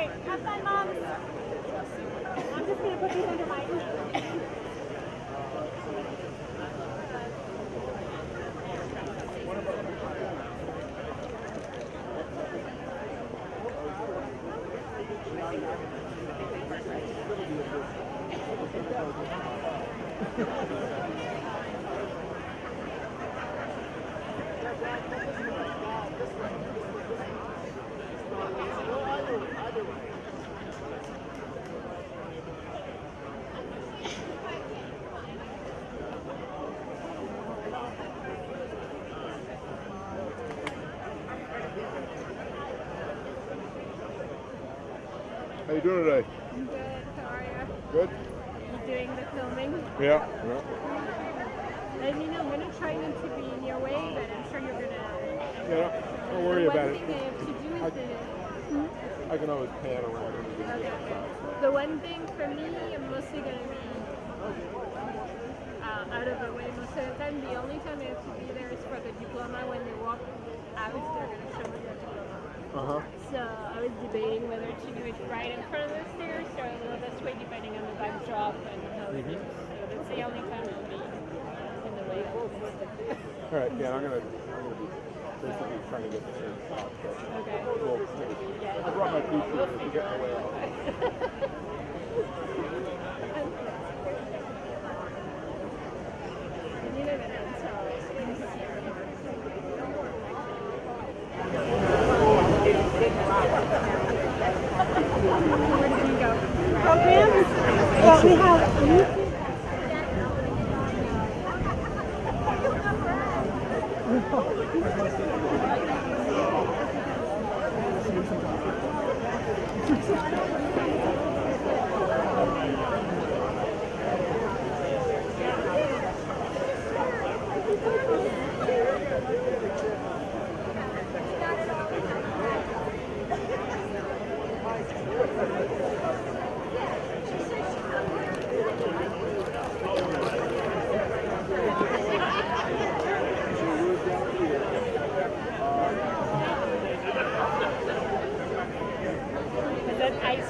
Okay, have fun, Mom. I'm just going to put these under my How you doing today? I'm good. How are you? Good? You doing the filming? Yeah. And you know, I'm going to try not to be in your way, but I'm sure you're going to... Yeah, don't worry about it. One thing I have to do is... I can always pan around. Okay. The one thing for me, I'm mostly going to be out of the way most of the time. The only time I have to be there is for the diploma. When they walk out, they're going to show me the diploma. So I was debating whether to do it right in front of the stairs or a little this way, depending on the backdrop and how it is. So that's the only time I'll be in the way. All right, yeah, I'm gonna be basically trying to get the same spot. Okay. Well, I brought my PC to get my way out. Where did you go? Programs? Well, we have...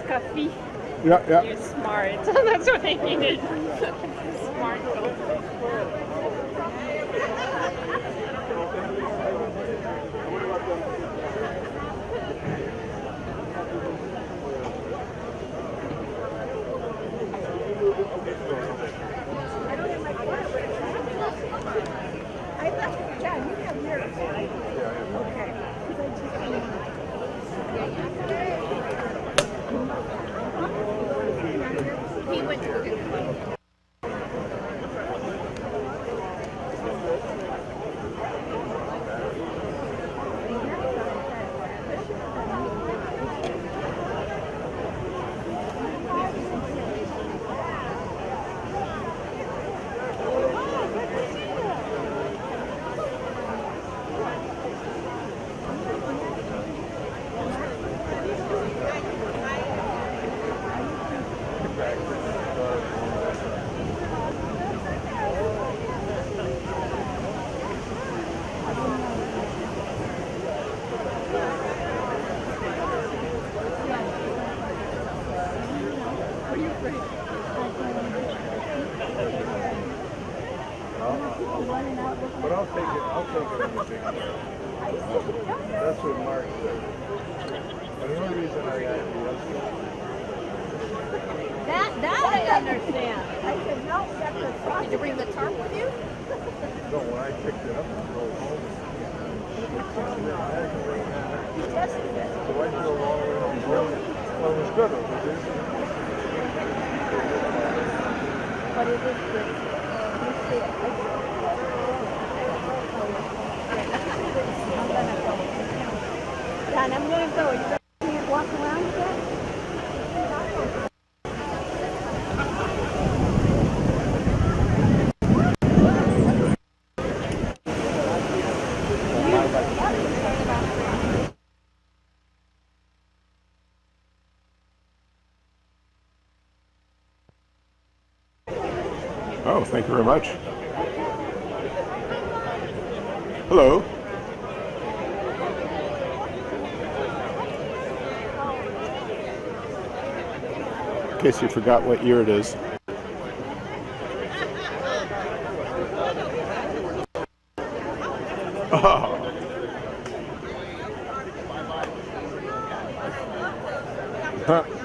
Coffee. Yeah. You're smart. That's what I needed. Smart coffee. He went to go get the But I'll take it in the big way. That's what Mark said. And the only reason I actually That I understand. I said, no, did you bring the tarp with you? No, when I picked it up and drove home, I had to wait so I drove all the way home. Well, it was good. But it is good. Done, I'm going to go. You can't walk around yet? Oh, thank you very much. Hello. in case you forgot what year it is. Oh. Huh.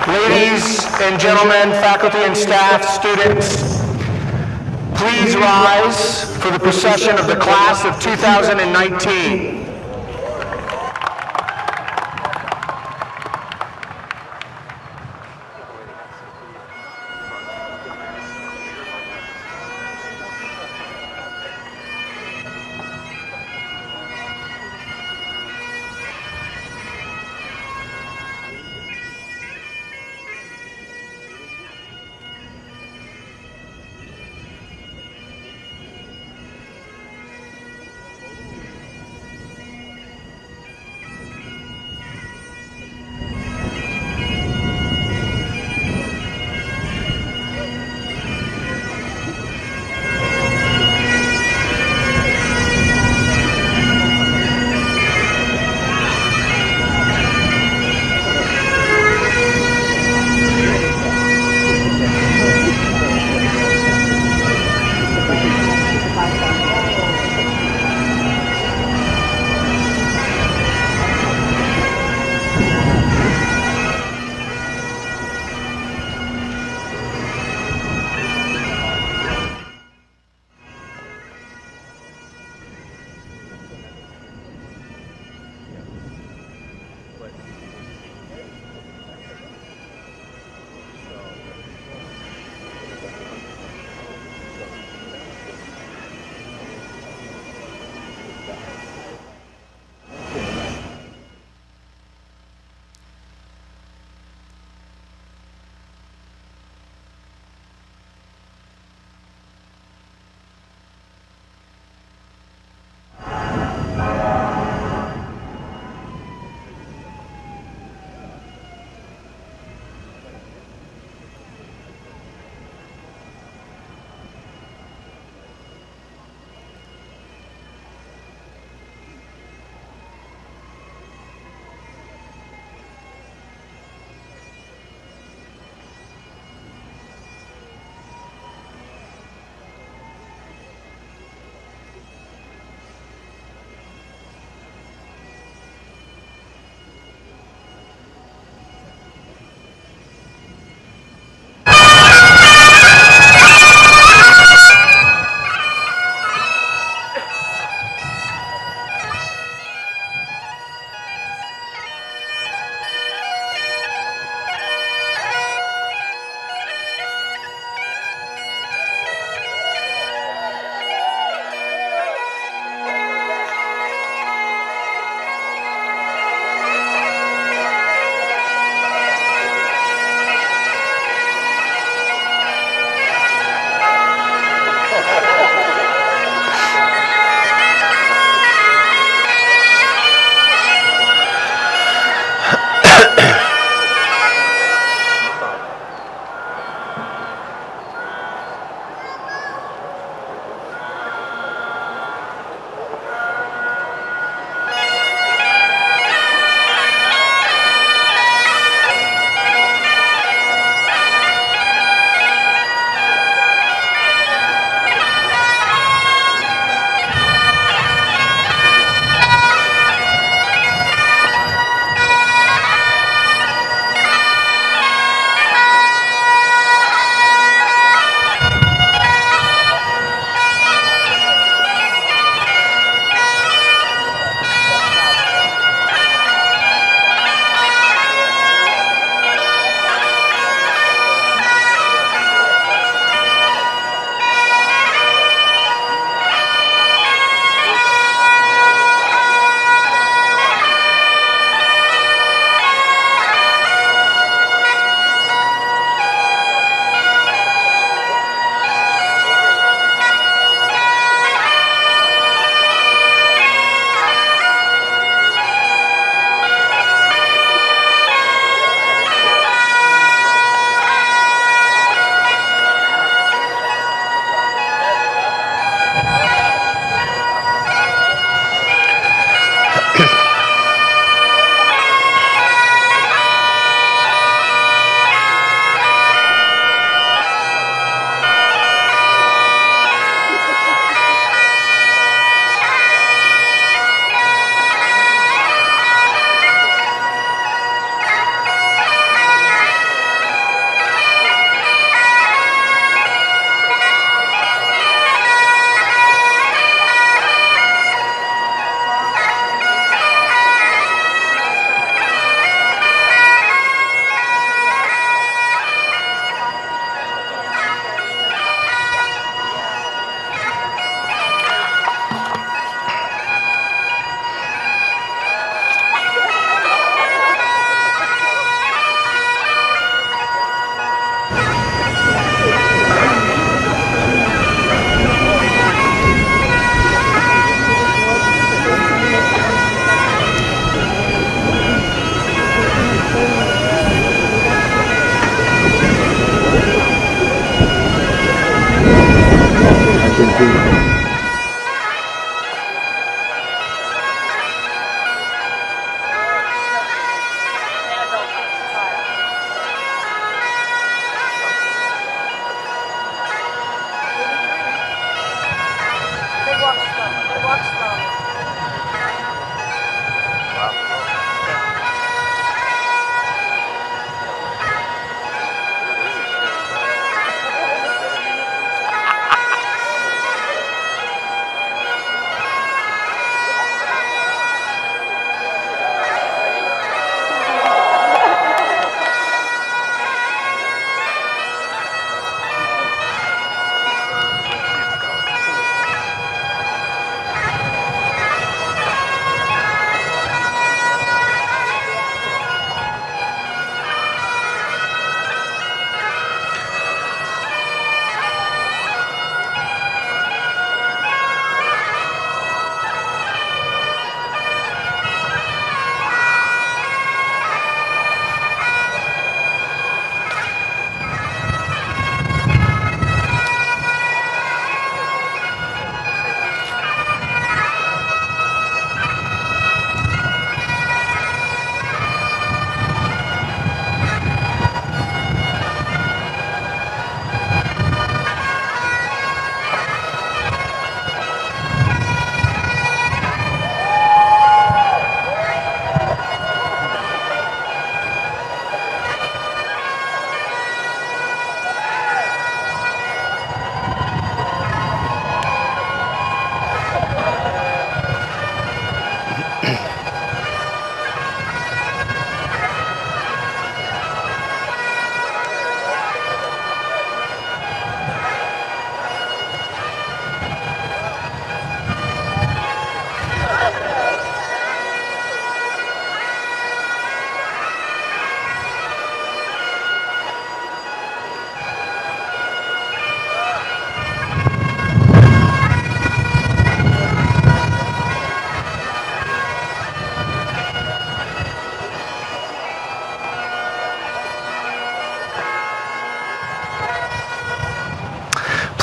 Ladies and gentlemen, faculty and staff, students, please rise for the procession of the class of 2019.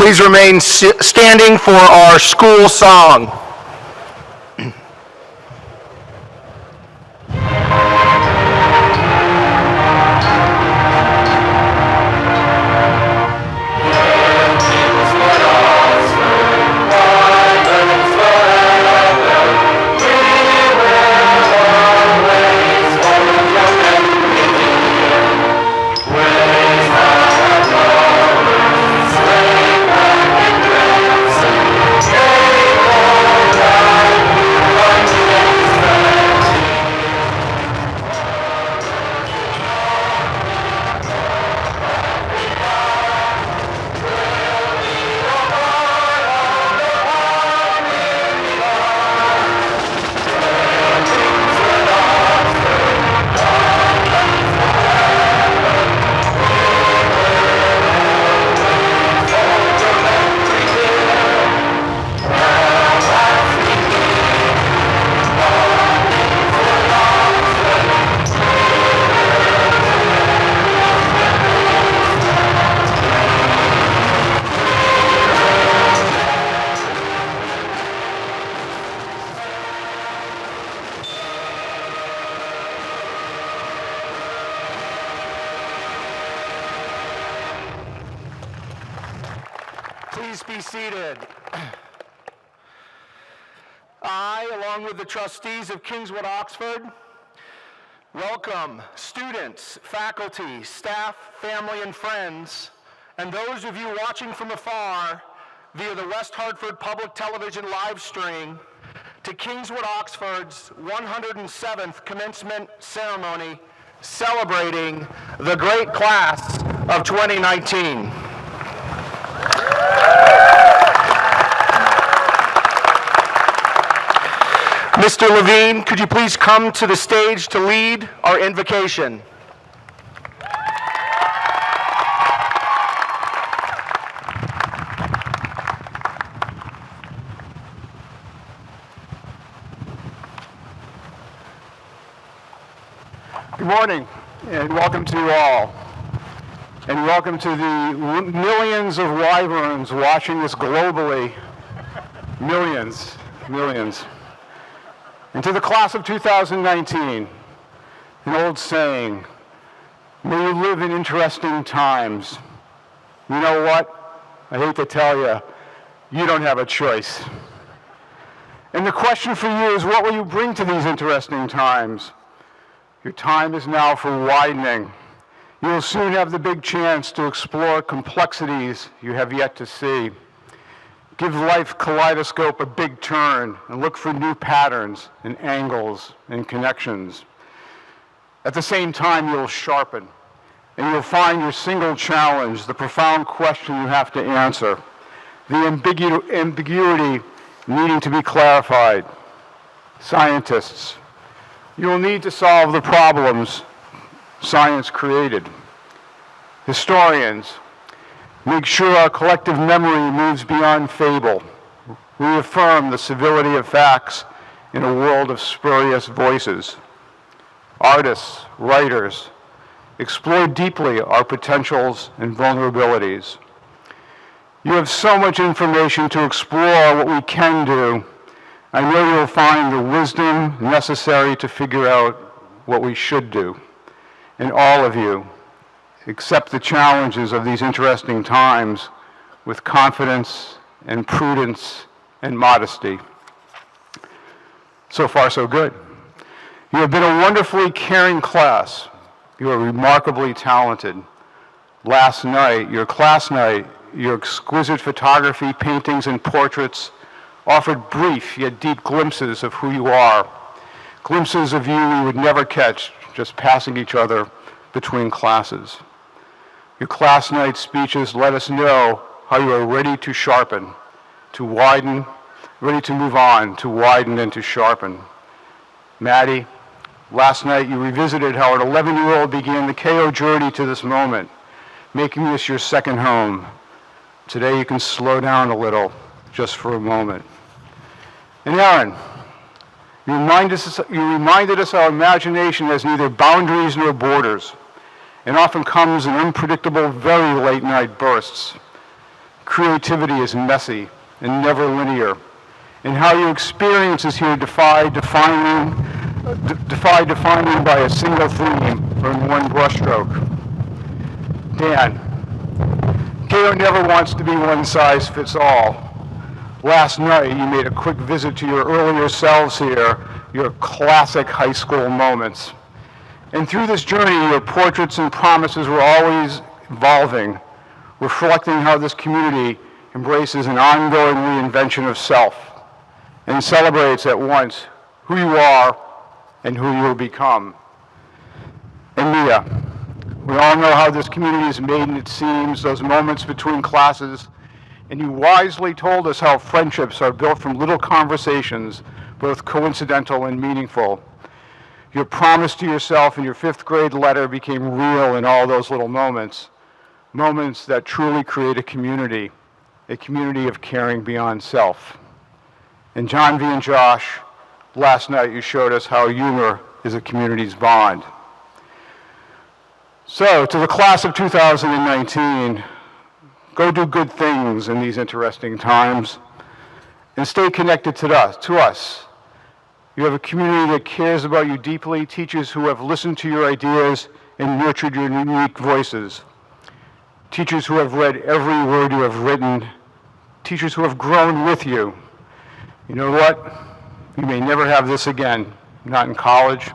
Please remain standing for our school song. Please be seated. I, along with the trustees of Kingswood, Oxford, welcome students, faculty, staff, family, and friends, and those of you watching from afar via the West Hartford Public Television live stream to Kingswood, Oxford's 107th commencement ceremony celebrating the great class of 2019. Mr. Levine, could you please come to the stage to lead our invocation? Good morning, and welcome to you all. And welcome to the millions of wyverns watching this globally. Millions. And to the class of 2019, an old saying, may you live in interesting times. You know what? I hate to tell you, you don't have a choice. And the question for you is, what will you bring to these interesting times? Your time is now for widening. You will soon have the big chance to explore complexities you have yet to see. Give life kaleidoscope a big turn and look for new patterns and angles and connections. At the same time, you'll sharpen, and you'll find your single challenge, the profound question you have to answer, the ambiguity needing to be clarified. Scientists, you will need to solve the problems science created. Historians, make sure our collective memory moves beyond fable. Reaffirm the civility of facts in a world of spurious voices. Artists, writers, explore deeply our potentials and vulnerabilities. You have so much information to explore what we can do. I know you'll find the wisdom necessary to figure out what we should do. And all of you, accept the challenges of these interesting times with confidence and prudence and modesty. So far, so good. You have been a wonderfully caring class. You are remarkably talented. Last night, your class night, your exquisite photography, paintings, and portraits offered brief yet deep glimpses of who you are. Glimpses of you we would never catch just passing each other between classes. Your class night speeches let us know how you are ready to sharpen, to widen, ready to move on, to widen and to sharpen. Maddie, last night you revisited how an 11-year-old began the KO journey to this moment, making this your second home. Today you can slow down a little, just for a moment. And Aaron, you reminded us our imagination has neither boundaries nor borders, and often comes in unpredictable, very late-night bursts. creativity is messy and never linear, and how your experiences here defy defining by a single theme or in one brushstroke. Dan, KO never wants to be one size fits all. Last night, you made a quick visit to your earlier selves here, your classic high school moments. And through this journey, your portraits and promises were always evolving, reflecting how this community embraces an ongoing reinvention of self and celebrates at once who you are and who you will become. And Mia, we all know how this community is made, and it seems those moments between classes, and you wisely told us how friendships are built from little conversations, both coincidental and meaningful. Your promise to yourself in your 5th grade letter became real in all those little moments, moments that truly create a community of caring beyond self. And John V. and Josh, last night you showed us how humor is a community's bond. So, to the class of 2019, go do good things in these interesting times and stay connected to us. You have a community that cares about you deeply, teachers who have listened to your ideas and nurtured your unique voices, teachers who have read every word you have written, teachers who have grown with you. You know what? You may never have this again, not in college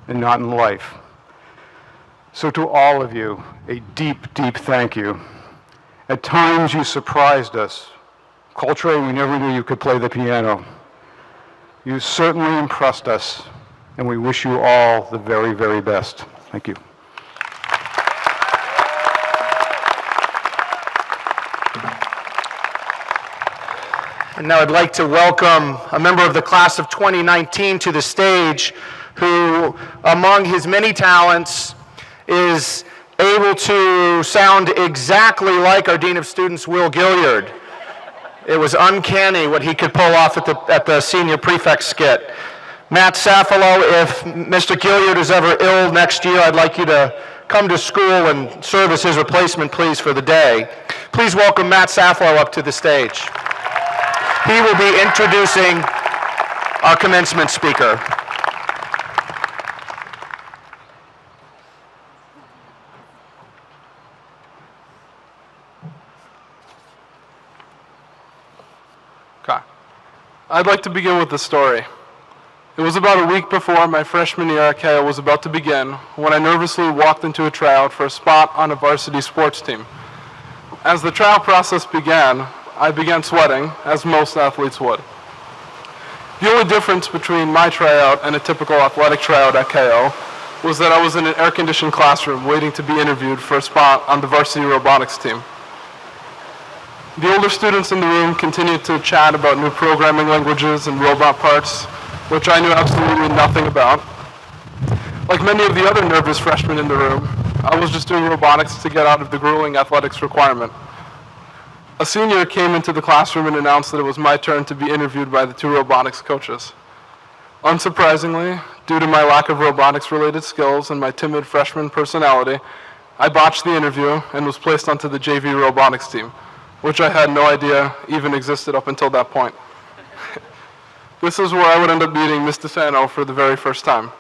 and not in life. So to all of you, a deep, deep thank you. At times you surprised us. Coltrane, we never knew you could play the piano. You certainly impressed us, and we wish you all the very, very best. Thank you. And now I'd like to welcome a member of the class of 2019 to the stage who, among his many talents, is able to sound exactly like our Dean of Students, Will Gilliard. It was uncanny what he could pull off at the senior prefect skit. Matt Safalo, if Mr. Gilliard is ever ill next year, I'd like you to come to school and serve as his replacement, please, for the day. Please welcome Matt Safalo up to the stage. He will be introducing our commencement speaker. I'd like to begin with a story. It was about a week before my freshman year at KO was about to begin when I nervously walked into a tryout for a spot on a varsity sports team. As the tryout process began, I began sweating, as most athletes would. The only difference between my tryout and a typical athletic tryout at KO was that I was in an air-conditioned classroom waiting to be interviewed for a spot on the varsity robotics team. The older students in the room continued to chat about new programming languages and robot parts, which I knew absolutely nothing about. Like many of the other nervous freshmen in the room, I was just doing robotics to get out of the grueling athletics requirement. A senior came into the classroom and announced that it was my turn to be interviewed by the 2 robotics coaches. Unsurprisingly, due to my lack of robotics-related skills and my timid freshman personality, I botched the interview and was placed onto the JV robotics team, which I had no idea even existed up until that point. This is where I would end up meeting Mr. Santo for the very first time.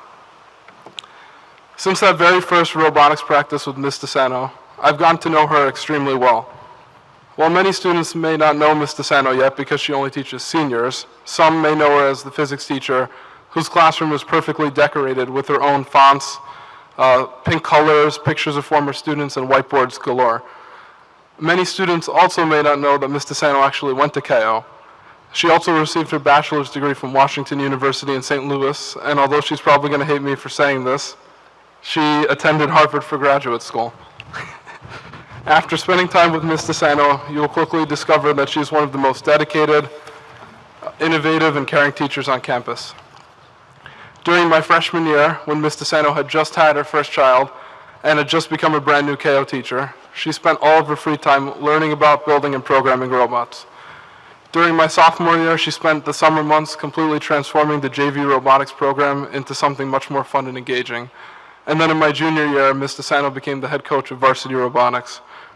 Since that very first robotics practice with Mr. Santo, I've gotten to know her extremely well. While many students may not know Mr. Santo yet because she only teaches seniors, some may know her as the physics teacher whose classroom is perfectly decorated with her own fonts, pink colors, pictures of former students, and whiteboards galore. Many students also may not know that Mr. Santo actually went to KO. She also received her bachelor's degree from Washington University in St. Louis, and although she's probably going to hate me for saying this, she attended Hartford for graduate school. After spending time with Mr. Santo, you will quickly discover that she's one of the most dedicated, innovative, and caring teachers on campus. During my freshman year, when Mr. Santo had just had her first child and had just become a brand new KO teacher, she spent all of her free time learning about building and programming robots. During my sophomore year, she spent the summer months completely transforming the JV robotics program into something much more fun and engaging. And then in my junior year, Mr. Santo became the head coach of varsity robotics,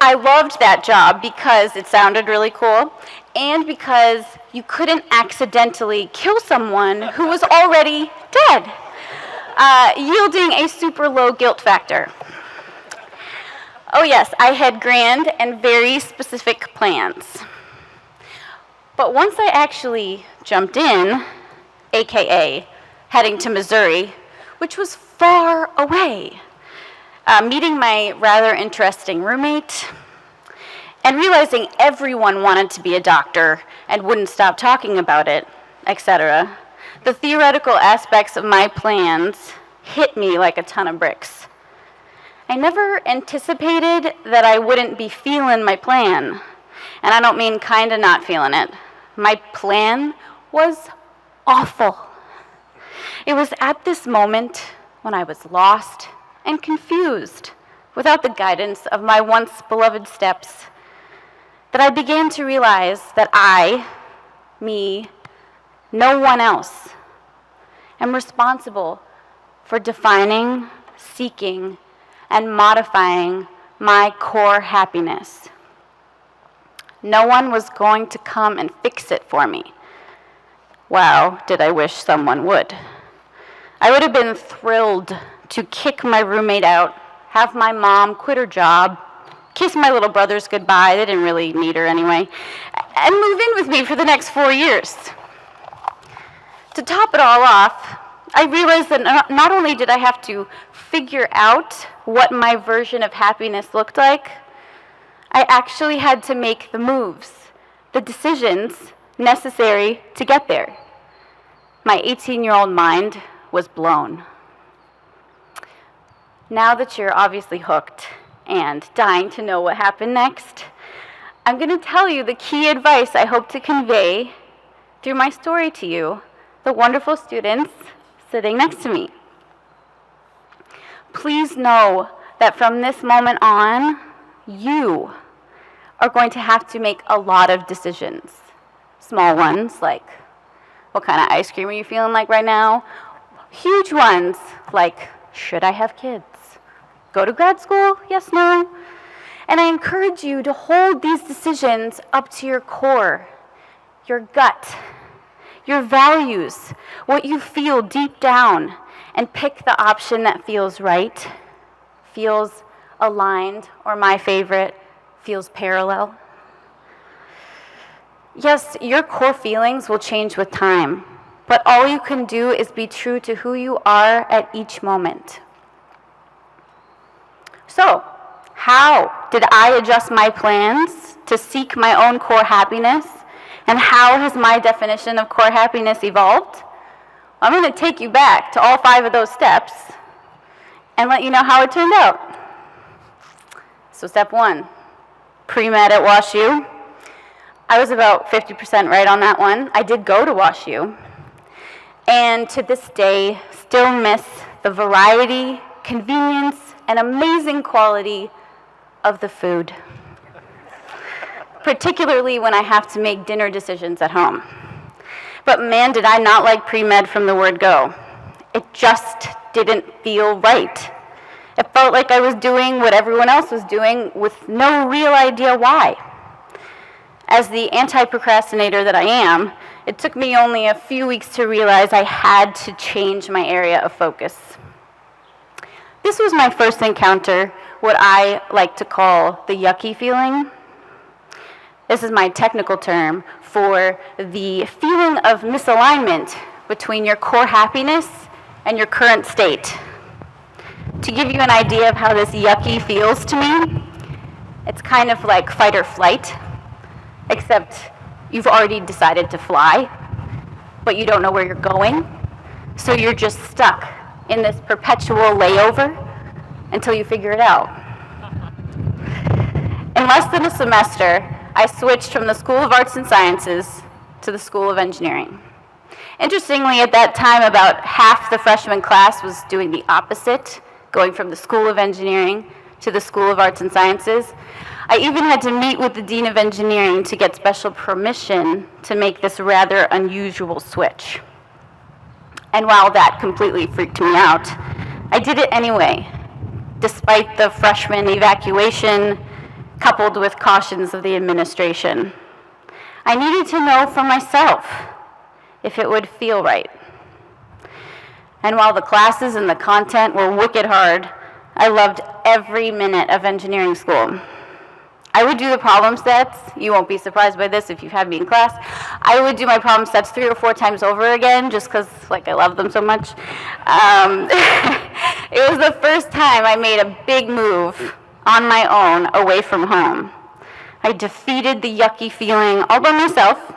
I loved that job because it sounded really cool and because you couldn't accidentally kill someone who was already dead, yielding a super low guilt factor. Oh yes, I had grand and very specific plans. But once I actually jumped in, AKA heading to Missouri, which was far away, meeting my rather interesting roommate, and realizing everyone wanted to be a doctor and wouldn't stop talking about it, etc., the theoretical aspects of my plans hit me like a ton of bricks. I never anticipated that I wouldn't be feeling my plan, and I don't mean kinda not feeling it. My plan was awful. It was at this moment when I was lost and confused, without the guidance of my once beloved steps, that I began to realize that I, me, no one else, am responsible for defining, seeking, and modifying my core happiness. No one was going to come and fix it for me. Wow, did I wish someone would. I would have been thrilled to kick my roommate out, have my mom quit her job, kiss my little brothers goodbye, they didn't really need her anyway, and move in with me for the next 4 years. To top it all off, I realized that not only did I have to figure out what my version of happiness looked like, I actually had to make the moves, the decisions necessary to get there. My 18-year-old mind was blown. Now that you're obviously hooked and dying to know what happened next, I'm going to tell you the key advice I hope to convey through my story to you, the wonderful students sitting next to me. Please know that from this moment on, you are going to have to make a lot of decisions. Small ones, like what kind of ice cream are you feeling like right now? Huge ones, like should I have kids? Go to grad school? Yes, no? And I encourage you to hold these decisions up to your core, your gut, your values, what you feel deep down, and pick the option that feels right, feels aligned, or my favorite, feels parallel. Yes, your core feelings will change with time, but all you can do is be true to who you are at each moment. So, how did I adjust my plans to seek my own core happiness? And how has my definition of core happiness evolved? I'm going to take you back to all 5 of those steps and let you know how it turned out. So step 1, pre-med at WashU. I was about 50% right on that one. I did go to WashU. And to this day, still miss the variety, convenience, and amazing quality of the food. Particularly when I have to make dinner decisions at home. But man, did I not like pre-med from the word go. It just didn't feel right. It felt like I was doing what everyone else was doing with no real idea why. As the anti-procrastinator that I am, it took me only a few weeks to realize I had to change my area of focus. This was my first encounter, what I like to call the yucky feeling. This is my technical term for the feeling of misalignment between your core happiness and your current state. To give you an idea of how this yucky feels to me, it's kind of like fight or flight, except you've already decided to fly, but you don't know where you're going, so you're just stuck in this perpetual layover until you figure it out. In less than a semester, I switched from the School of Arts and Sciences to the School of Engineering. Interestingly, at that time, about half the freshman class was doing the opposite, going from the School of Engineering to the School of Arts and Sciences. I even had to meet with the Dean of Engineering to get special permission to make this rather unusual switch. And while that completely freaked me out, I did it anyway, despite the freshman evacuation, coupled with cautions of the administration. I needed to know for myself if it would feel right. And while the classes and the content were wicked hard, I loved every minute of engineering school. I would do the problem sets. You won't be surprised by this if you've had me in class. I would do my problem sets 3 or 4 times over again just because I love them so much. It was the first time I made a big move on my own away from home. I defeated the yucky feeling all by myself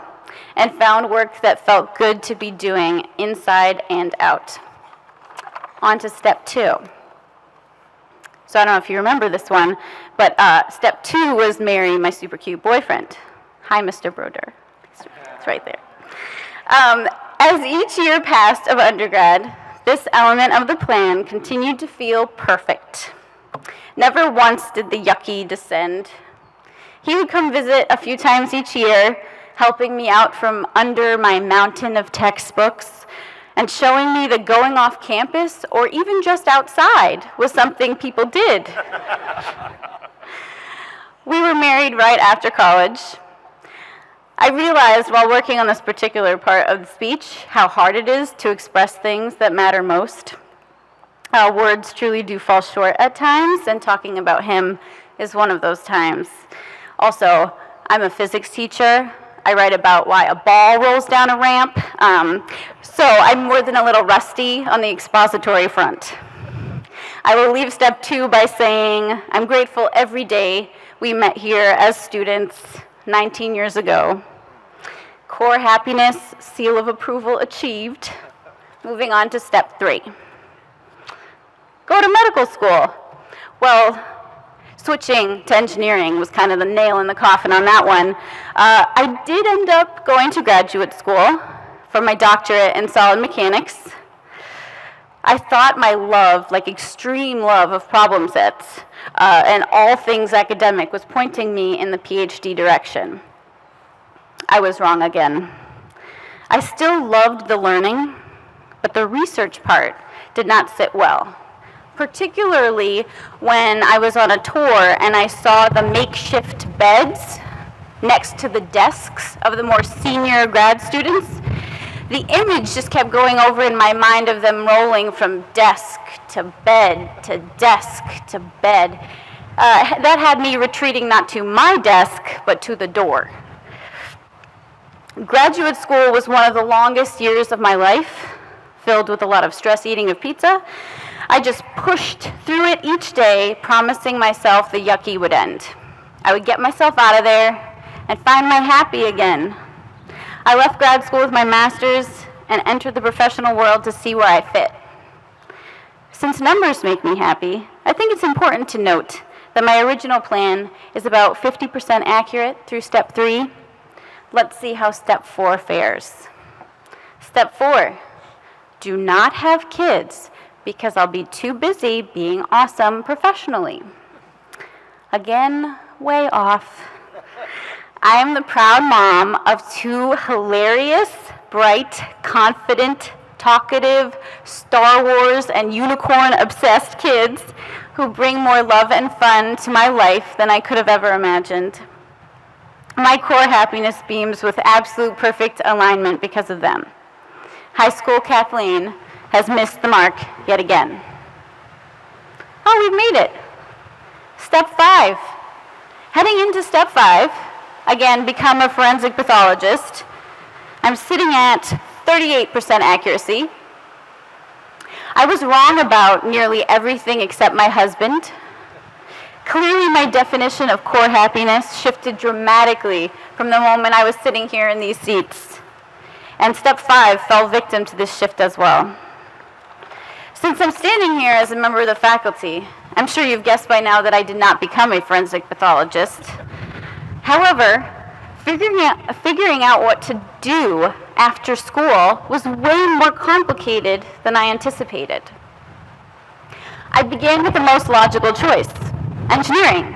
and found work that felt good to be doing inside and out. On to step 2. So I don't know if you remember this one, but step 2 was marry my super cute boyfriend. Hi, Mr. Broder. It's right there. As each year passed of undergrad, this element of the plan continued to feel perfect. Never once did the yucky descend. He would come visit a few times each year, helping me out from under my mountain of textbooks, and showing me that going off campus, or even just outside, was something people did. We were married right after college. I realized while working on this particular part of the speech how hard it is to express things that matter most. Words truly do fall short at times, and talking about him is one of those times. Also, I'm a physics teacher. I write about why a ball rolls down a ramp, so I'm more than a little rusty on the expository front. I will leave step 2 by saying I'm grateful every day we met here as students 19 years ago. Core happiness, seal of approval achieved. Moving on to step 3. Go to medical school. Well, switching to engineering was kind of the nail in the coffin on that one. I did end up going to graduate school for my doctorate in solid mechanics. I thought my love, extreme love of problem sets and all things academic was pointing me in the PhD direction. I was wrong again. I still loved the learning, but the research part did not sit well. Particularly when I was on a tour and I saw the makeshift beds next to the desks of the more senior grad students. The image just kept going over in my mind of them rolling from desk to bed to desk to bed. That had me retreating not to my desk, but to the door. Graduate school was one of the longest years of my life, filled with a lot of stress eating of pizza. I just pushed through it each day, promising myself the yucky would end. I would get myself out of there and find my happy again. I left grad school with my master's and entered the professional world to see where I fit. Since numbers make me happy, I think it's important to note that my original plan is about 50% accurate through step 3. Let's see how step 4 fares. Step 4, do not have kids because I'll be too busy being awesome professionally. Again, way off. I am the proud mom of 2 hilarious, bright, confident, talkative, Star Wars and unicorn-obsessed kids who bring more love and fun to my life than I could have ever imagined. My core happiness beams with absolute perfect alignment because of them. High school Kathleen has missed the mark yet again. Oh, we've made it. Step 5. Heading into step 5, again, become a forensic pathologist. I'm sitting at 38% accuracy. I was wrong about nearly everything except my husband. Clearly, my definition of core happiness shifted dramatically from the moment I was sitting here in these seats. And step 5 fell victim to this shift as well. Since I'm standing here as a member of the faculty, I'm sure you've guessed by now that I did not become a forensic pathologist. However, figuring out what to do after school was way more complicated than I anticipated. I began with the most logical choice, engineering.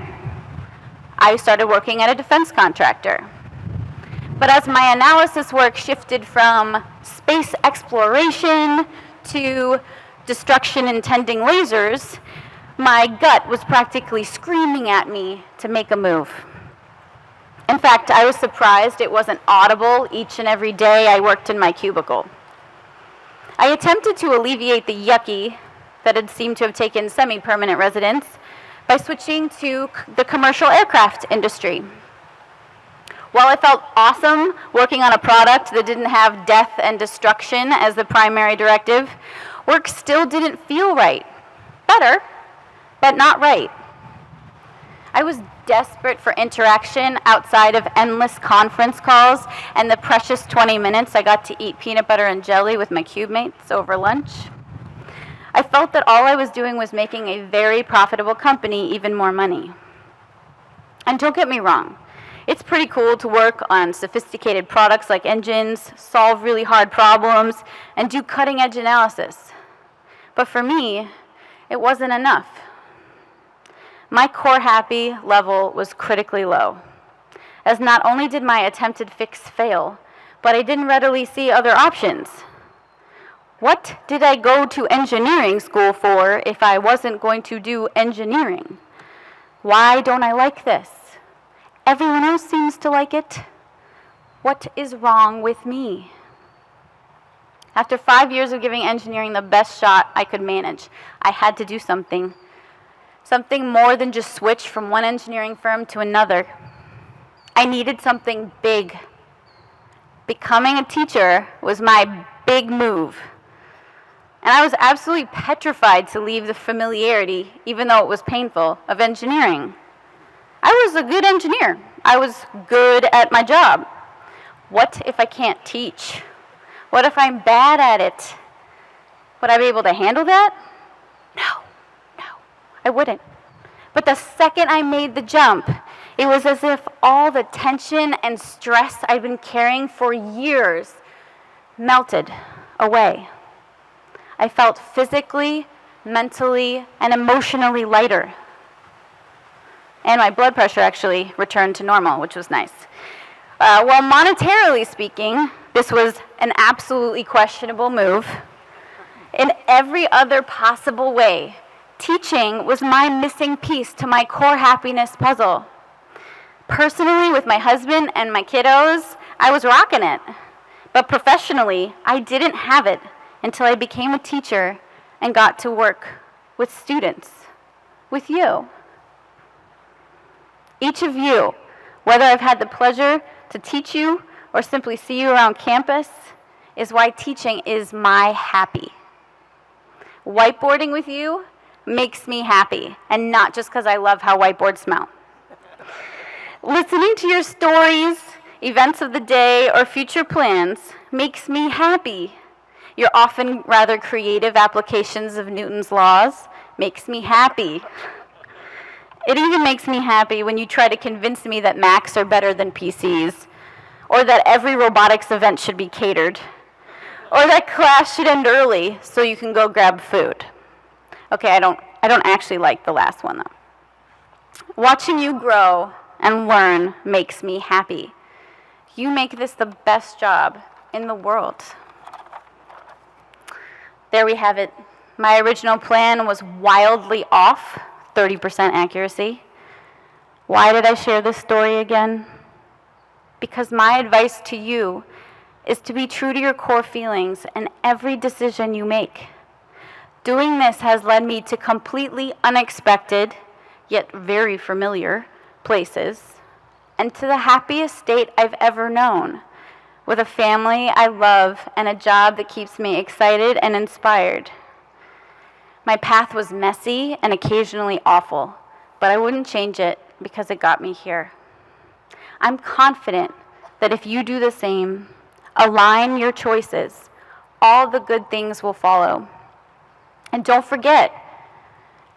I started working at a defense contractor. But as my analysis work shifted from space exploration to destruction intending lasers, My gut was practically screaming at me to make a move. In fact, I was surprised it wasn't audible each and every day I worked in my cubicle. I attempted to alleviate the yucky that had seemed to have taken semi-permanent residence by switching to the commercial aircraft industry. While I felt awesome working on a product that didn't have death and destruction as the primary directive, work still didn't feel right. Better, but not right. I was desperate for interaction outside of endless conference calls and the precious 20 minutes I got to eat peanut butter and jelly with my cube mates over lunch. I felt that all I was doing was making a very profitable company even more money. And don't get me wrong, it's pretty cool to work on sophisticated products like engines, solve really hard problems, and do cutting-edge analysis. But for me, it wasn't enough. My core happy level was critically low, as not only did my attempted fix fail, but I didn't readily see other options. What did I go to engineering school for if I wasn't going to do engineering? Why don't I like this? Everyone else seems to like it. What is wrong with me? After 5 years of giving engineering the best shot I could manage, I had to do something. Something more than just switch from one engineering firm to another. I needed something big. Becoming a teacher was my big move. And I was absolutely petrified to leave the familiarity, even though it was painful, of engineering. I was a good engineer. I was good at my job. What if I can't teach? What if I'm bad at it? Would I be able to handle that? No, I wouldn't. But the second I made the jump, it was as if all the tension and stress I'd been carrying for years melted away. I felt physically, mentally, and emotionally lighter. And my blood pressure actually returned to normal, which was nice. While monetarily speaking, this was an absolutely questionable move. In every other possible way, teaching was my missing piece to my core happiness puzzle. Personally, with my husband and my kiddos, I was rocking it. But professionally, I didn't have it until I became a teacher and got to work with students, with you. Each of you, whether I've had the pleasure to teach you or simply see you around campus, is why teaching is my happy. Whiteboarding with you makes me happy, and not just because I love how whiteboards smell. Listening to your stories, events of the day, or future plans makes me happy. Your often rather creative applications of Newton's laws makes me happy. It even makes me happy when you try to convince me that Macs are better than PCs, or that every robotics event should be catered, or that class should end early so you can go grab food. Okay, I don't actually like the last one though. Watching you grow and learn makes me happy. You make this the best job in the world. There we have it. My original plan was wildly off, 30% accuracy. Why did I share this story again? Because my advice to you is to be true to your core feelings in every decision you make. Doing this has led me to completely unexpected, yet very familiar, places, and to the happiest state I've ever known, with a family I love and a job that keeps me excited and inspired. My path was messy and occasionally awful, but I wouldn't change it because it got me here. I'm confident that if you do the same, align your choices, all the good things will follow. And don't forget,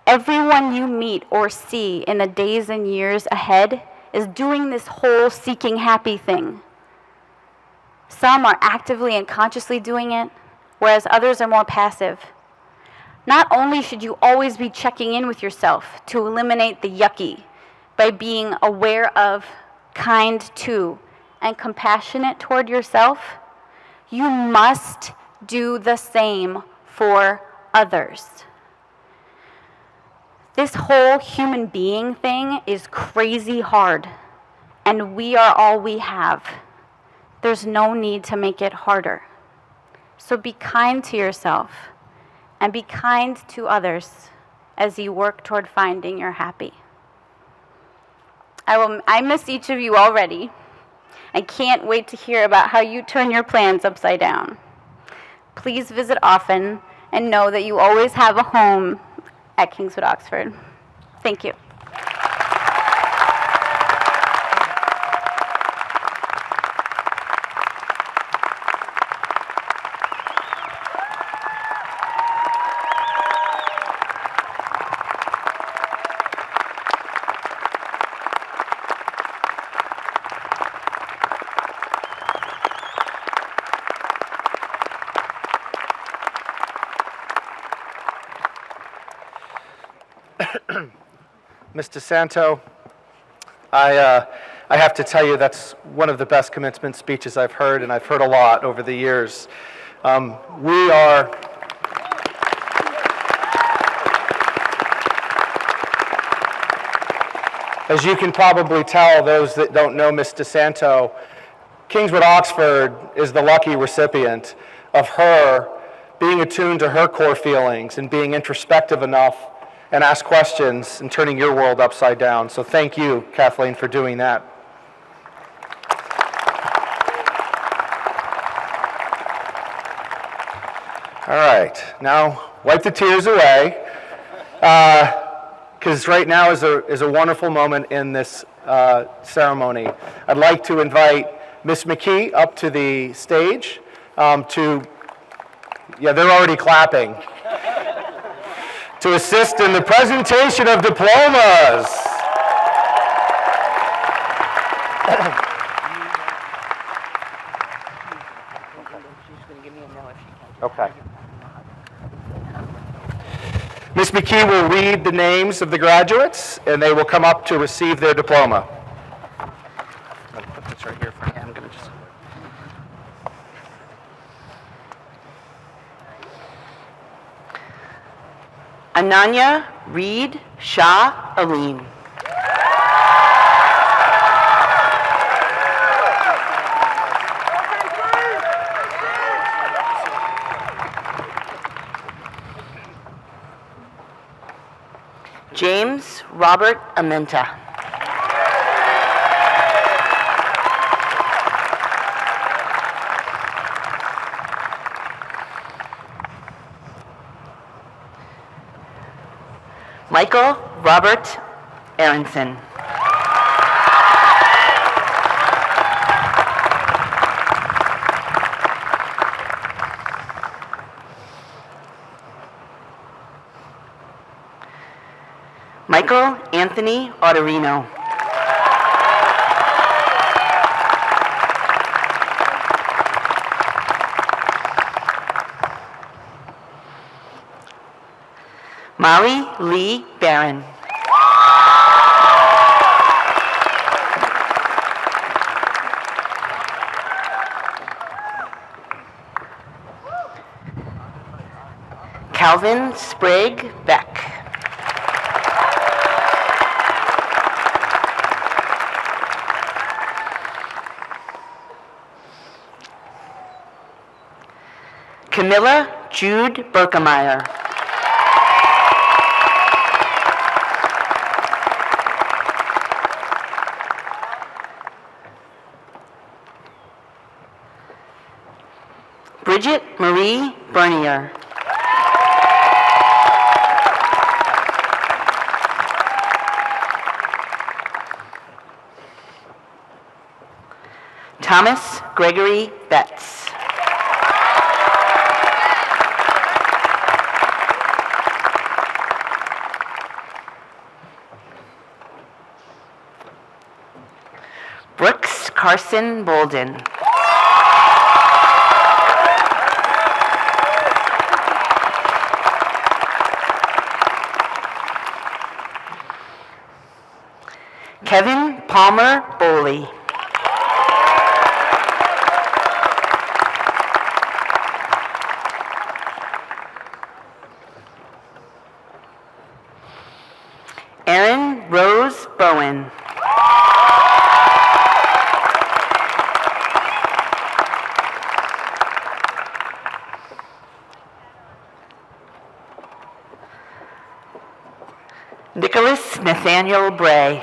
everyone you meet or see in the days and years ahead is doing this whole seeking happy thing. Some are actively and consciously doing it, whereas others are more passive. Not only should you always be checking in with yourself to eliminate the yucky by being aware of, kind to, and compassionate toward yourself, you must do the same for others. This whole human being thing is crazy hard, and we are all we have. There's no need to make it harder. So be kind to yourself and be kind to others as you work toward finding your happy. I miss each of you already. I can't wait to hear about how you turn your plans upside down. Please visit often and know that you always have a home at Kingswood, Oxford. Thank you. Mr. Santo, I have to tell you that's one of the best commencement speeches I've heard, and I've heard a lot over the years. We are as you can probably tell, those that don't know Mr. Santo, Kingswood Oxford is the lucky recipient of her being attuned to her core feelings and being introspective enough and ask questions and turning your world upside down. So thank you, Kathleen, for doing that. All right, now wipe the tears away, because right now is a wonderful moment in this ceremony. I'd like to invite Miss McKee up to the stage they're already clapping. To assist in the presentation of diplomas. Okay. Ms. McKee will read the names of the graduates, and they will come up to receive their diploma. I'm going to put this right here for you. I'm going to just... Ananya Reed Shah Aline. James Robert Amenta. Michael Robert Aronson. Michael Anthony Autorino. Molly Lee Barron. Calvin Sprague Beck. Camilla Jude Berkemeyer. Bridget Marie Bernier. Thomas Gregory Betts. Brooks Carson Bolden. Kevin Palmer Boley. James Nathaniel Bray.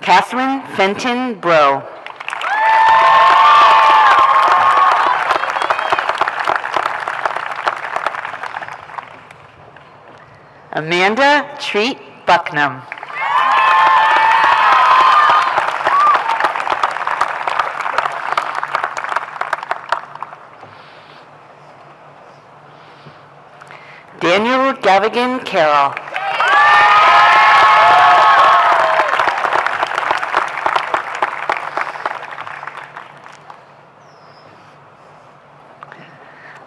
Catherine Fenton Bro. Amanda Treat Bucknam. Daniel Gavigan Carroll.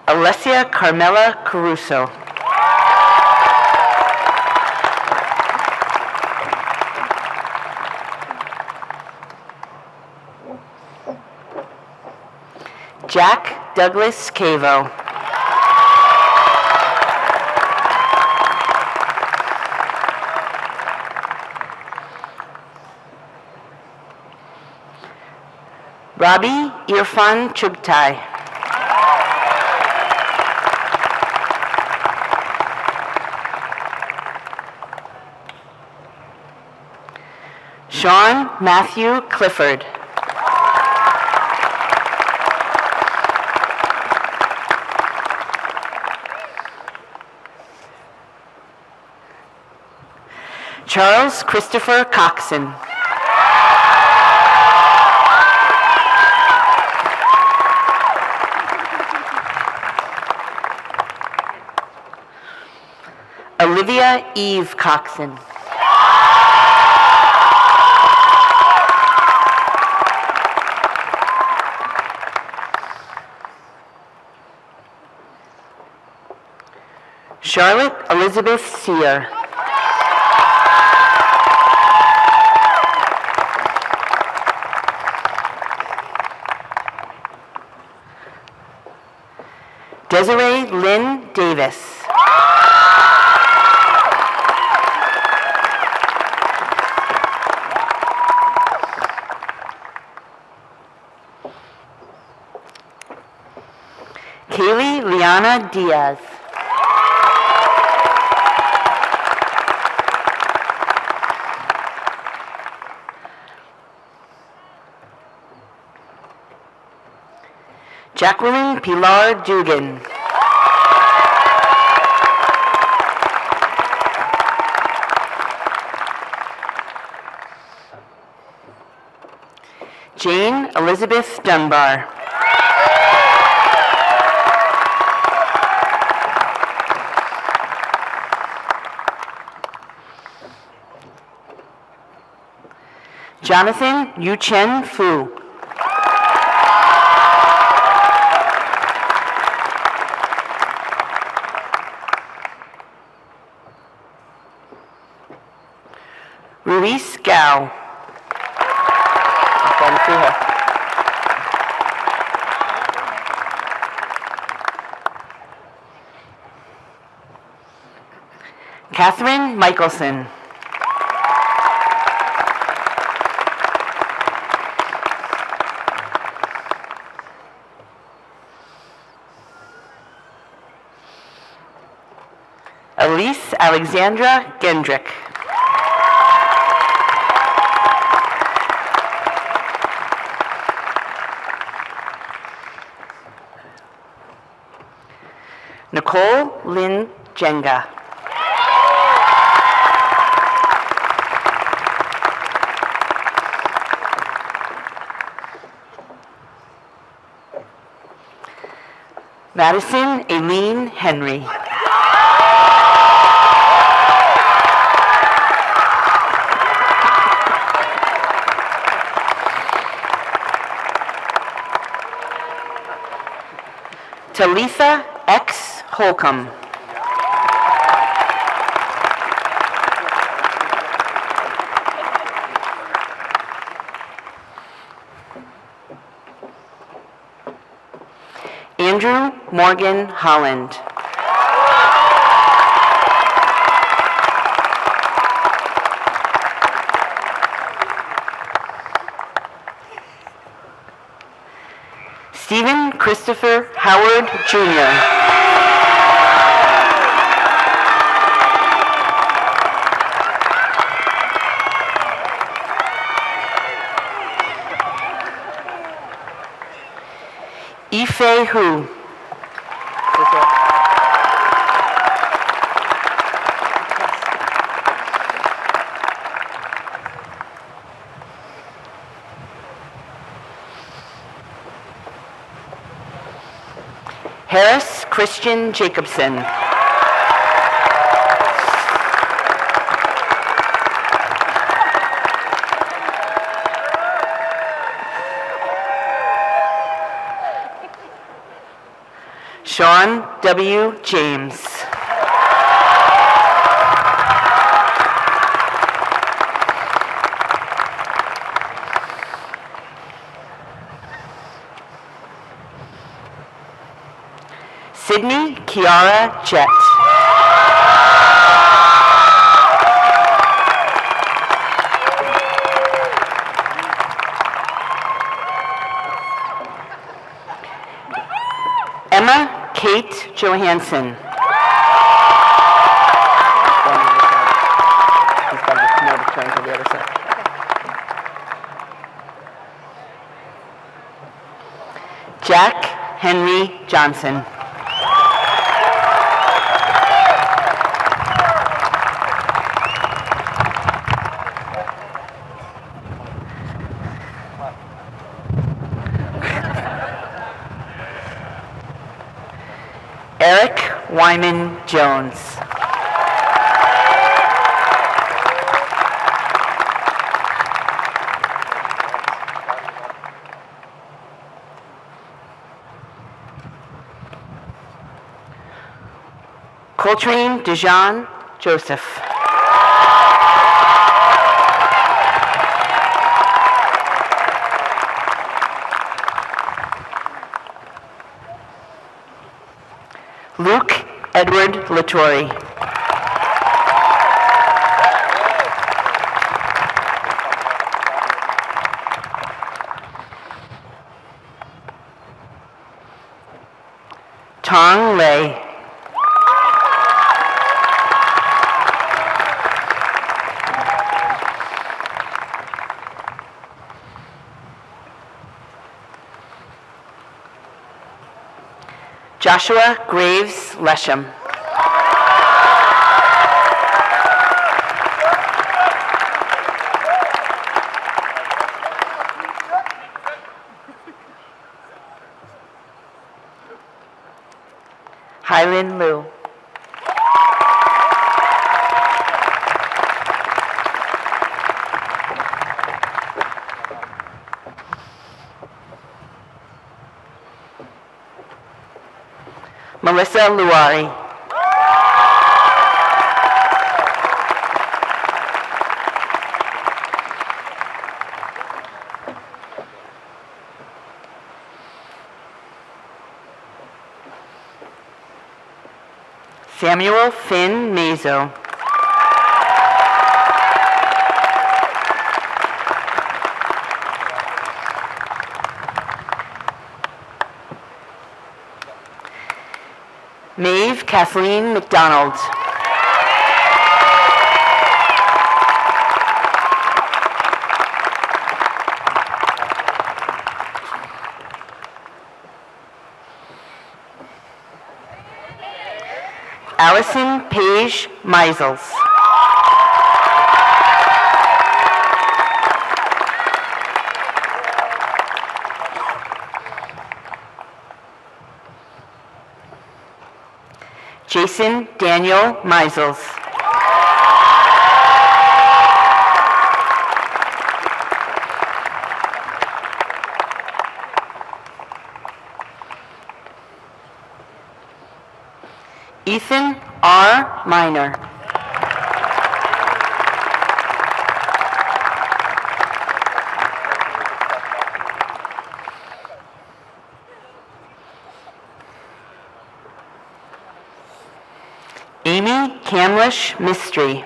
Alessia Carmela Caruso. Jack Douglas Cavo. Robbie Irfan Chugtai. Sean Matthew Clifford. Charles Christopher Coxon. Olivia Eve Coxon. Charlotte Elizabeth Sear. Desiree Lynn Davis. Kaylee Liana Diaz. Jacqueline Pilar Dugan. Jane Elizabeth Dunbar. Jonathan Yuchen Fu. Ruiz Gao. Catherine Michelson. Elise Alexandra Gendrick. Nicole Lynn Jenga. Madison Aileen Henry. Talitha X. Holcomb. Andrew Morgan Holland. Stephen Christopher Howard, Jr. Ife Hu. Harris Christian Jacobson. Sean W. James. Sydney Kiara Jett. Emma Kate Johansson. Jack Henry Johnson. Eric Wyman Jones. Coltrane Dejan Joseph. Luke Edward Latore. Tong Lei. Joshua Graves Lesham. Hylan Liu. Melissa Luari. Samuel Finn Mazo. Maeve Kathleen McDonald. Allison Paige Meisels. Jason Daniel Meisels. Ethan R. Minor. Amy Camlish Mystery.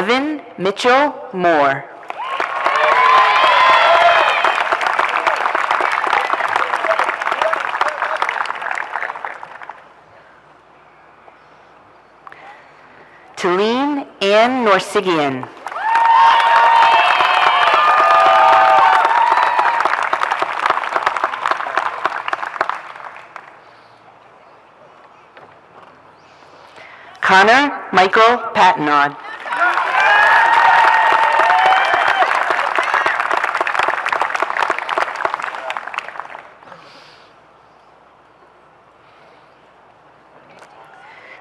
Evan Mitchell Moore. Talene Ann Norsigian. Connor Michael Patnod.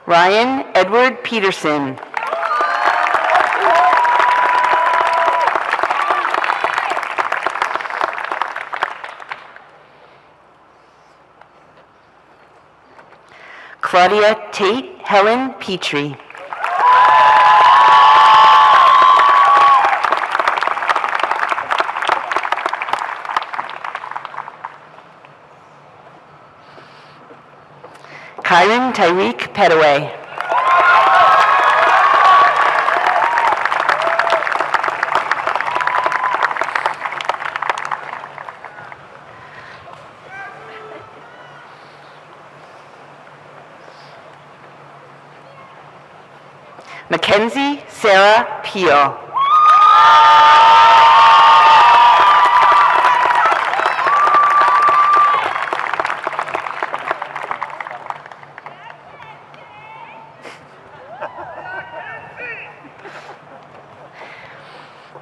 Ryan Edward Peterson. Claudia Tate Helen Petrie. Kyron Tyreek Petaway. Mackenzie Sarah Peel.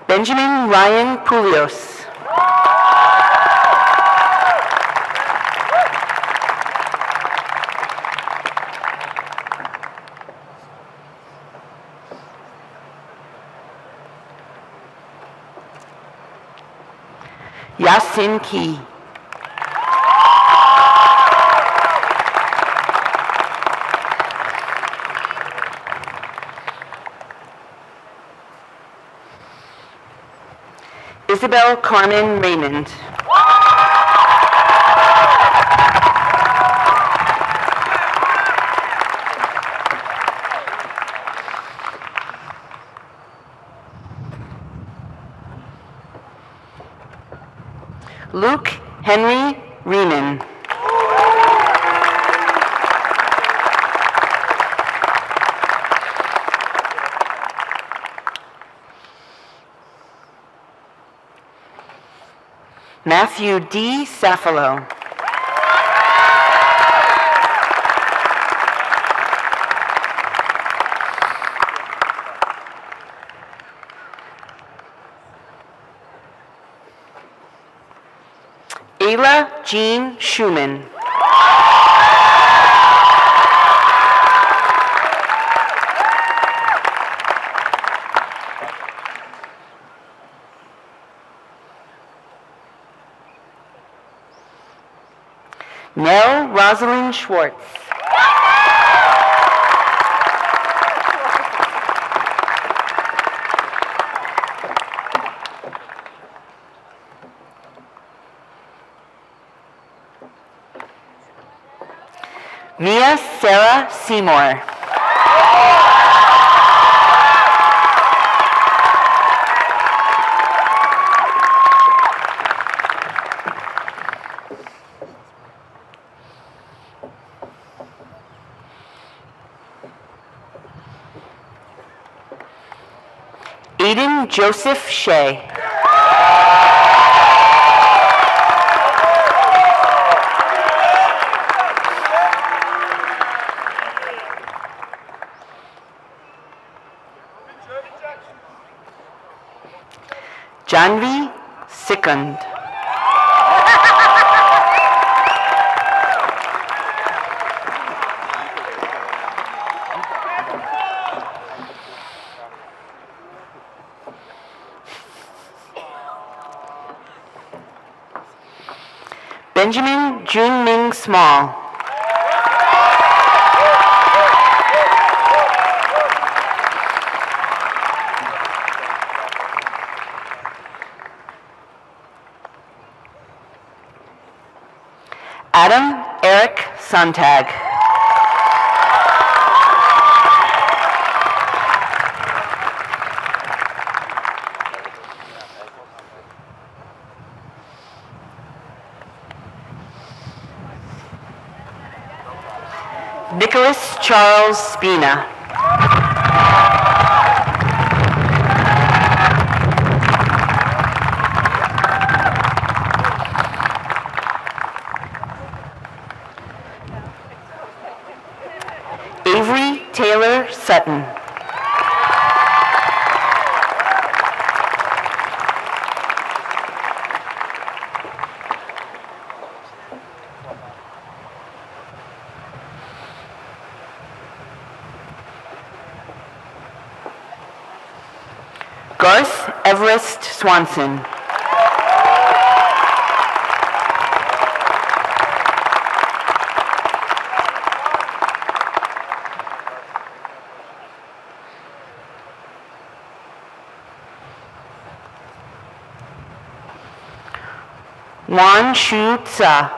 Benjamin Ryan Poulios. Yasin Key. Isabel Carmen Raymond. Luke Henry Riemann. Matthew D. Safalo. Ayla Jean Schumann. Nell Rosalind Schwartz. Mia Sarah Seymour. Aiden Joseph Shea. Janvi Sikand. Benjamin Junming Small. Adam Eric Sontag. Charles Spina. Avery Taylor Sutton. Garth Everest Swanson. Wan Shu Tsa.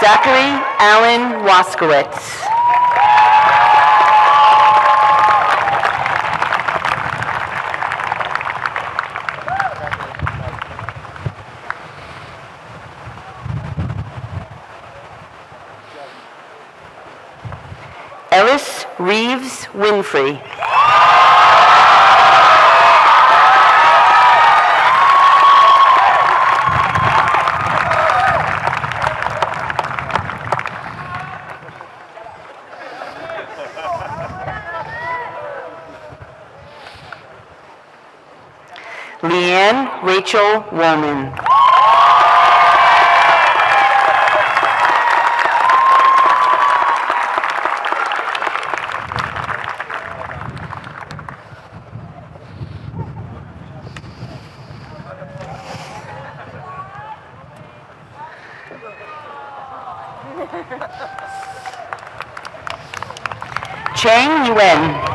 Zachary Allen Waskowitz. Ellis Reeves Winfrey. Leanne Rachel Woolman. Chang Yuen.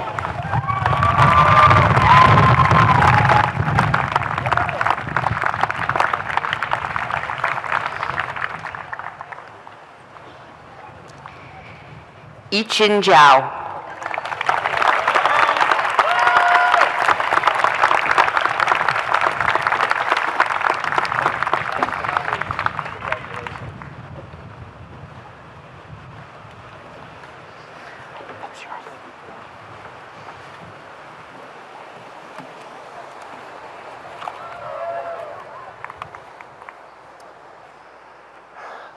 Yichin Zhao.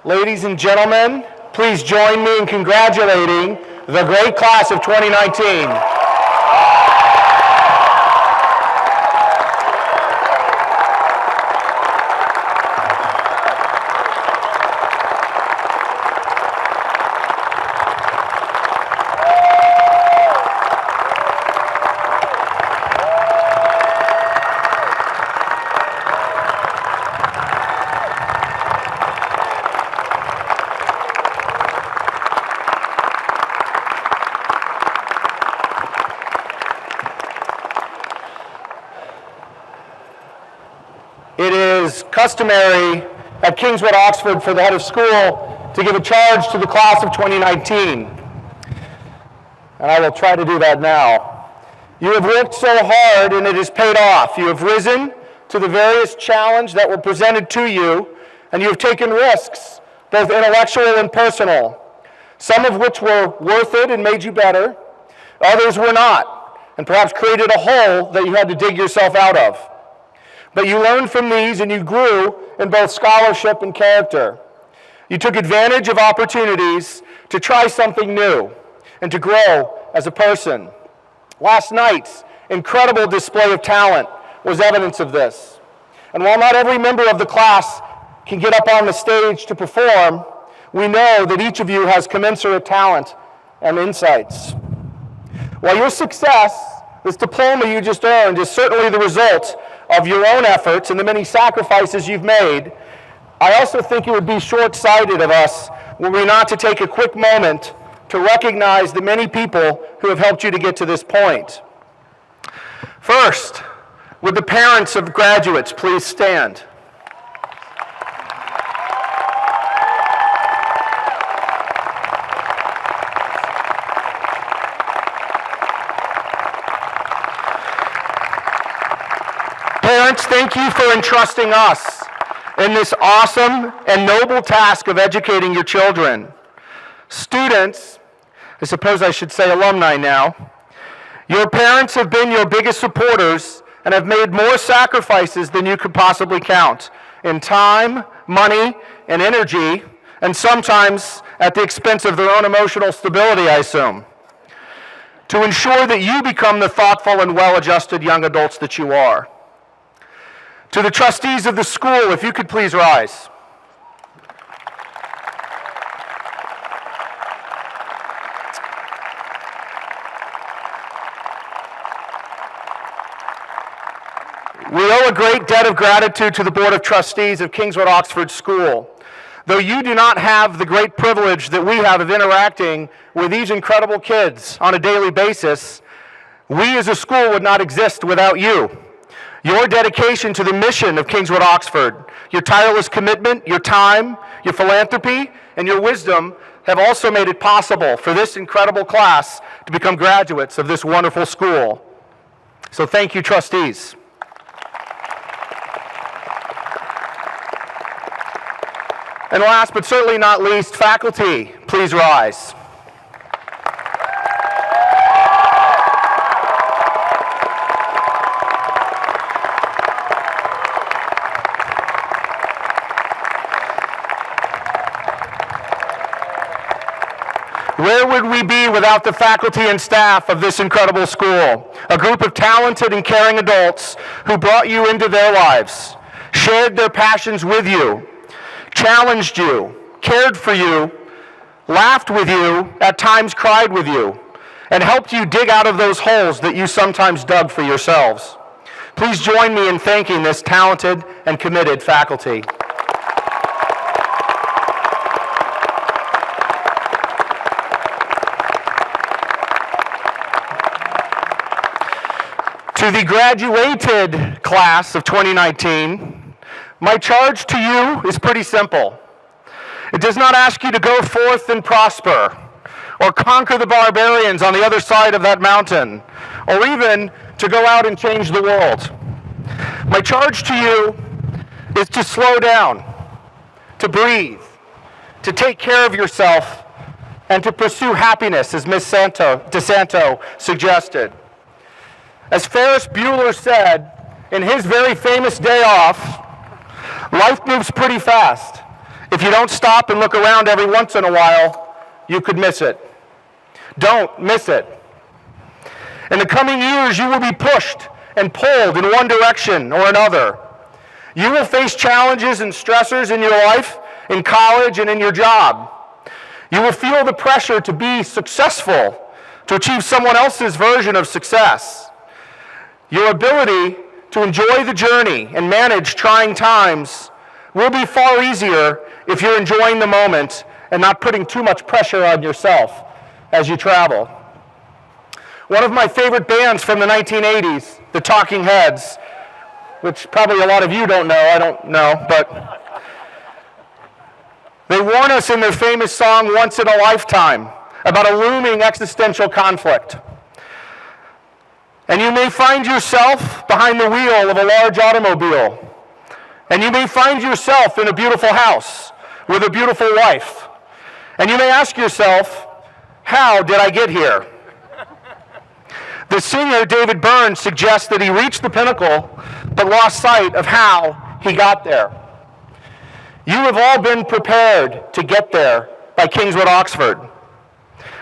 Ladies and gentlemen, please join me in congratulating the great class of 2019. It is customary at Kingswood, Oxford, for the head of school to give a charge to the class of 2019. And I will try to do that now. You have worked so hard and it has paid off. You have risen to the various challenges that were presented to you, and you have taken risks, both intellectual and personal, some of which were worth it and made you better. Others were not, and perhaps created a hole that you had to dig yourself out of. But you learned from these and you grew in both scholarship and character. You took advantage of opportunities to try something new and to grow as a person. Last night's incredible display of talent was evidence of this. And while not every member of the class can get up on the stage to perform, we know that each of you has commensurate talent and insights. While your success, this diploma you just earned, is certainly the result of your own efforts and the many sacrifices you've made, I also think it would be short-sighted of us were we not to take a quick moment to recognize the many people who have helped you to get to this point. First, would the parents of graduates please stand? Parents, thank you for entrusting us in this awesome and noble task of educating your children. Students, I suppose I should say alumni now, your parents have been your biggest supporters and have made more sacrifices than you could possibly count in time, money, and energy, and sometimes at the expense of their own emotional stability, I assume, to ensure that you become the thoughtful and well-adjusted young adults that you are. To the trustees of the school, if you could please rise. We owe a great debt of gratitude to the Board of Trustees of Kingswood Oxford School. Though you do not have the great privilege that we have of interacting with these incredible kids on a daily basis, we as a school would not exist without you. Your dedication to the mission of Kingswood Oxford, your tireless commitment, your time, your philanthropy, and your wisdom have also made it possible for this incredible class to become graduates of this wonderful school. So thank you, trustees. And last but certainly not least, faculty, please rise. Where would we be without the faculty and staff of this incredible school? A group of talented and caring adults who brought you into their lives, shared their passions with you, challenged you, cared for you, laughed with you, at times cried with you, and helped you dig out of those holes that you sometimes dug for yourselves. Please join me in thanking this talented and committed faculty. To the graduated class of 2019, my charge to you is pretty simple. It does not ask you to go forth and prosper, or conquer the barbarians on the other side of that mountain, or even to go out and change the world. My charge to you is to slow down, to breathe, to take care of yourself, and to pursue happiness, as Ms. Santo suggested. As Ferris Bueller said in his very famous day off, life moves pretty fast. If you don't stop and look around every once in a while, you could miss it. Don't miss it. In the coming years, you will be pushed and pulled in one direction or another. You will face challenges and stressors in your life, in college, and in your job. You will feel the pressure to be successful, to achieve someone else's version of success. Your ability to enjoy the journey and manage trying times will be far easier if you're enjoying the moment and not putting too much pressure on yourself as you travel. One of my favorite bands from the 1980s, the Talking Heads, which probably a lot of you don't know, I don't know, but they warn us in their famous song, Once in a Lifetime, about a looming existential conflict. And you may find yourself behind the wheel of a large automobile. And you may find yourself in a beautiful house with a beautiful wife. And you may ask yourself, how did I get here? The singer David Byrne suggests that he reached the pinnacle but lost sight of how he got there. You have all been prepared to get there by Kingswood Oxford.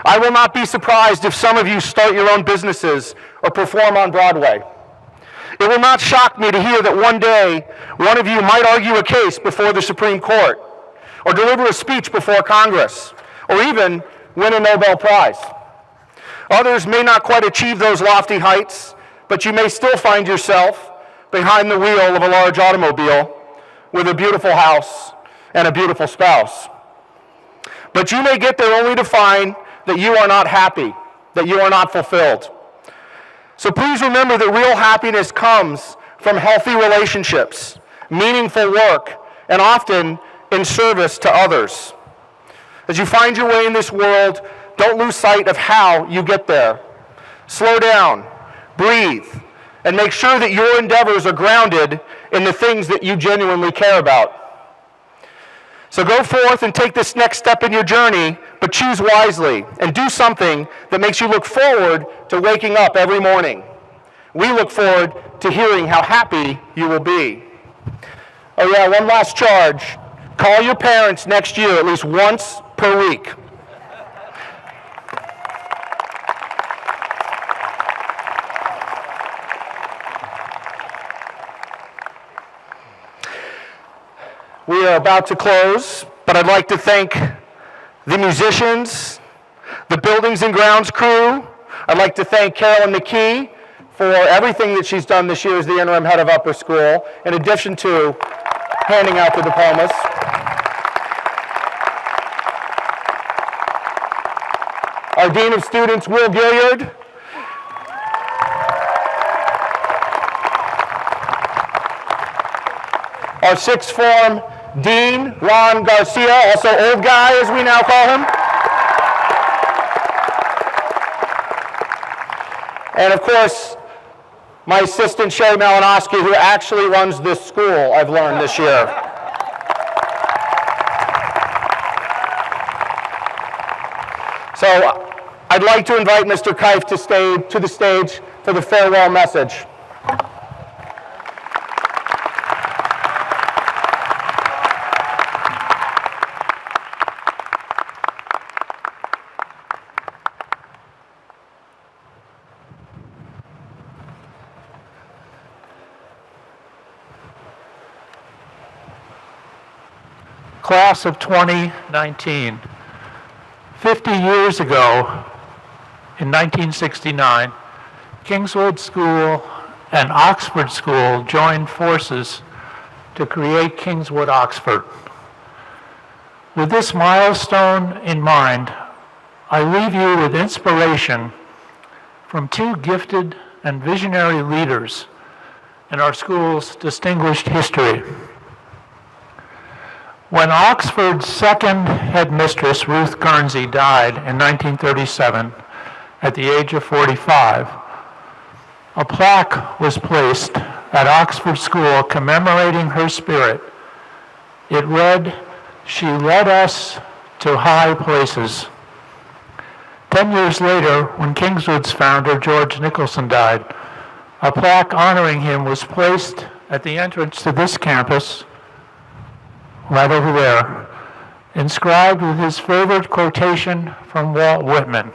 I will not be surprised if some of you start your own businesses or perform on Broadway. It will not shock me to hear that one day one of you might argue a case before the Supreme Court, or deliver a speech before Congress, or even win a Nobel Prize. Others may not quite achieve those lofty heights, but you may still find yourself behind the wheel of a large automobile with a beautiful house and a beautiful spouse. But you may get there only to find that you are not happy, that you are not fulfilled. So please remember that real happiness comes from healthy relationships, meaningful work, and often in service to others. As you find your way in this world, don't lose sight of how you get there. Slow down, breathe, and make sure that your endeavors are grounded in the things that you genuinely care about. So go forth and take this next step in your journey, but choose wisely and do something that makes you look forward to waking up every morning. We look forward to hearing how happy you will be. Oh yeah, one last charge. Call your parents next year at least once per week. We are about to close, but I'd like to thank the musicians, the buildings and grounds crew. I'd like to thank Carolyn McKee for everything that she's done this year as the interim head of upper school, in addition to handing out the diplomas. Our Dean of Students, Will Gilliard. Our sixth form Dean, Ron Garcia, also old guy as we now call him. And of course, my assistant Sherry Malinowski, who actually runs this school, I've learned this year. So I'd like to invite Mr. Kife to the stage for the farewell message. Class of 2019. 50 years ago, in 1969, Kingswood School and Oxford School joined forces to create Kingswood Oxford. With this milestone in mind, I leave you with inspiration from two gifted and visionary leaders in our school's distinguished history. When Oxford's second headmistress, Ruth Guernsey, died in 1937 at the age of 45, a plaque was placed at Oxford School commemorating her spirit. It read, "She led us to high places." 10 years later, when Kingswood's founder, George Nicholson, died, a plaque honoring him was placed at the entrance to this campus, right over there, inscribed with his favorite quotation from Walt Whitman: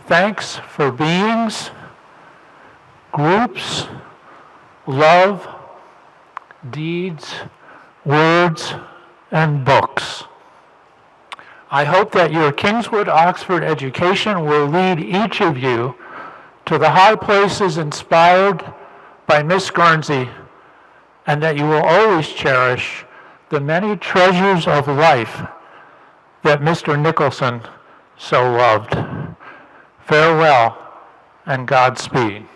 "Thanks for beings, groups, love, deeds, words, and books." I hope that your Kingswood Oxford education will lead each of you to the high places inspired by Miss Guernsey, and that you will always cherish the many treasures of life that Mr. Nicholson so loved. Farewell and Godspeed.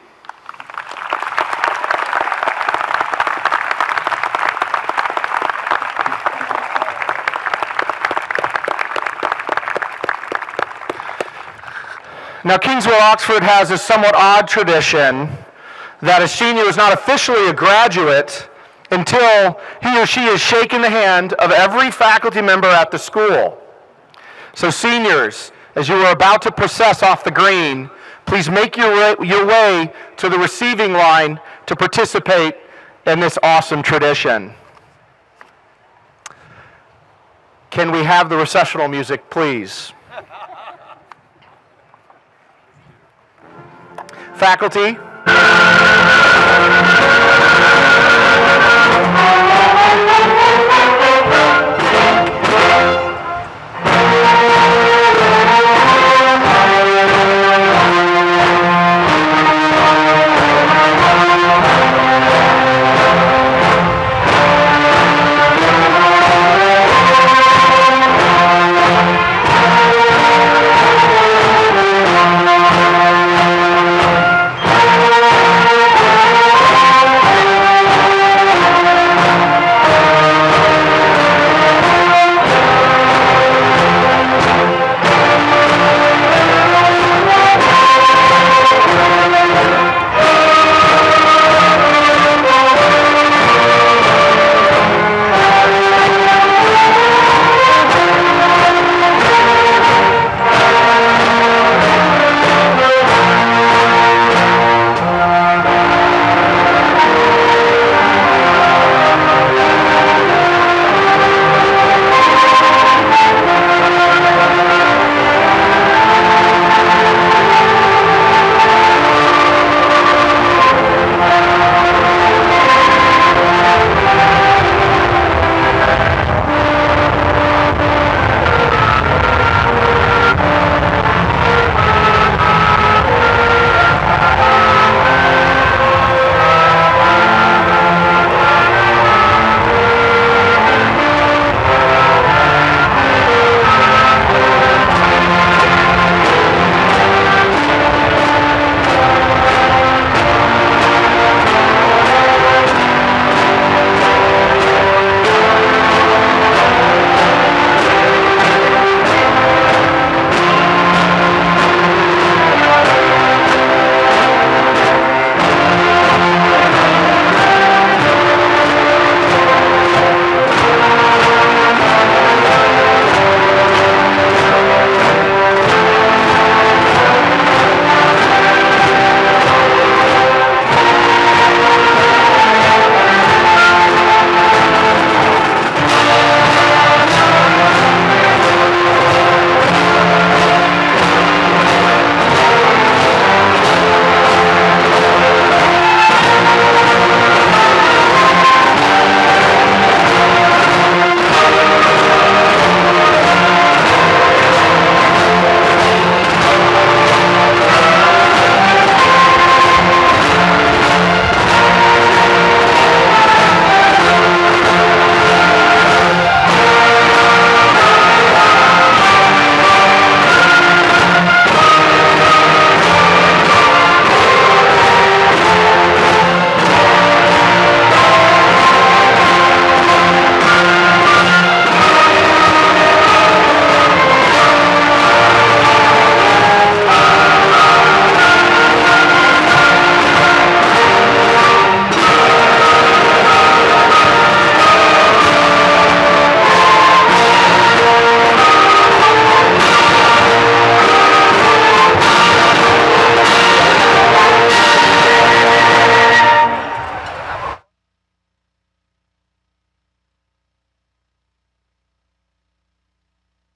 Now, Kingswood Oxford has a somewhat odd tradition that a senior is not officially a graduate until he or she has shaken the hand of every faculty member at the school. So seniors, as you are about to process off the green, please make your way to the receiving line to participate in this awesome tradition. Can we have the recessional music, please? Faculty.